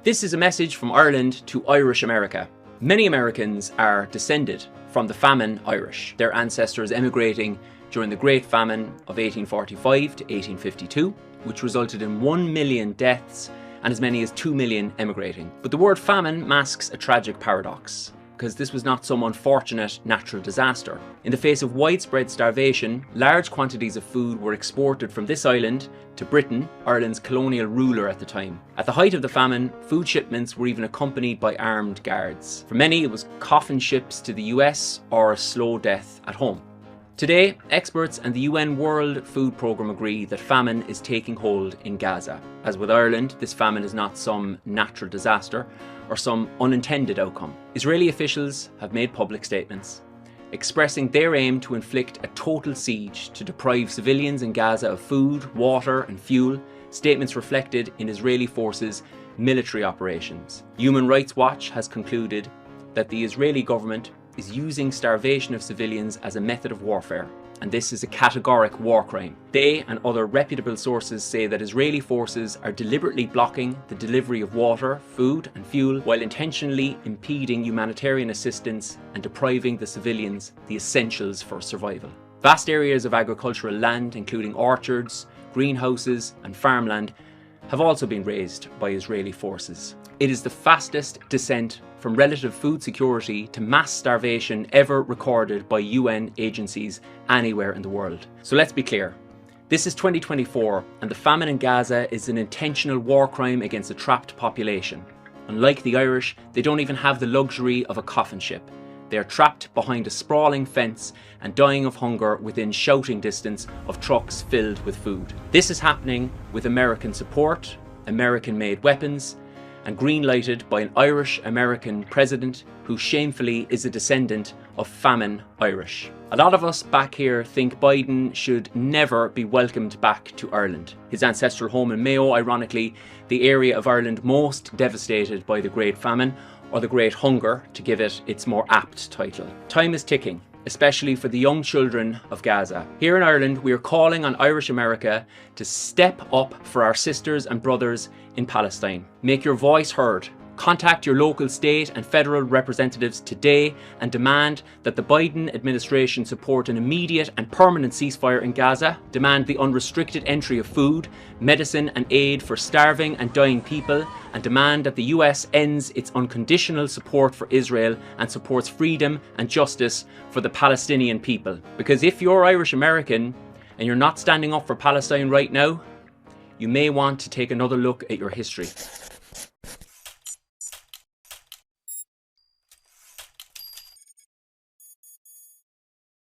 This is a message from Ireland to Irish America. Many Americans are descended from the famine Irish, their ancestors emigrating during the Great Famine of 1845 to 1852, which resulted in 1 million deaths and as many as 2 million emigrating. But the word famine masks a tragic paradox, because this was not some unfortunate natural disaster. In the face of widespread starvation, large quantities of food were exported from this island to Britain, Ireland's colonial ruler at the time. At the height of the famine, food shipments were even accompanied by armed guards. For many, it was coffin ships to the US or a slow death at home. Today, experts and the UN World Food Programme agree that famine is taking hold in Gaza. As with Ireland, this famine is not some natural disaster or some unintended outcome. Israeli officials have made public statements expressing their aim to inflict a total siege to deprive civilians in Gaza of food, water and fuel, statements reflected in Israeli forces' military operations. Human Rights Watch has concluded that the Israeli government is using starvation of civilians as a method of warfare, and this is a categoric war crime. They and other reputable sources say that Israeli forces are deliberately blocking the delivery of water, food and fuel while intentionally impeding humanitarian assistance and depriving the civilians the essentials for survival. Vast areas of agricultural land, including orchards, greenhouses and farmland, have also been razed by Israeli forces. It is the fastest descent from relative food security to mass starvation ever recorded by UN agencies anywhere in the world. So let's be clear. This is 2024 and the famine in Gaza is an intentional war crime against a trapped population. Unlike the Irish, they don't even have the luxury of a coffin ship. They are trapped behind a sprawling fence and dying of hunger within shouting distance of trucks filled with food. This is happening with American support, American-made weapons, and green-lighted by an Irish-American president who shamefully is a descendant of famine Irish. A lot of us back here think Biden should never be welcomed back to Ireland. His ancestral home in Mayo, ironically, the area of Ireland most devastated by the Great Famine, or the Great Hunger, to give it its more apt title. Time is ticking, especially for the young children of Gaza. Here in Ireland, we are calling on Irish America to step up for our sisters and brothers in Palestine. Make your voice heard. Contact your local state and federal representatives today and demand that the Biden administration support an immediate and permanent ceasefire in Gaza, demand the unrestricted entry of food, medicine and aid for starving and dying people, and demand that the US ends its unconditional support for Israel and supports freedom and justice for the Palestinian people. Because if you're Irish American and you're not standing up for Palestine right now, you may want to take another look at your history.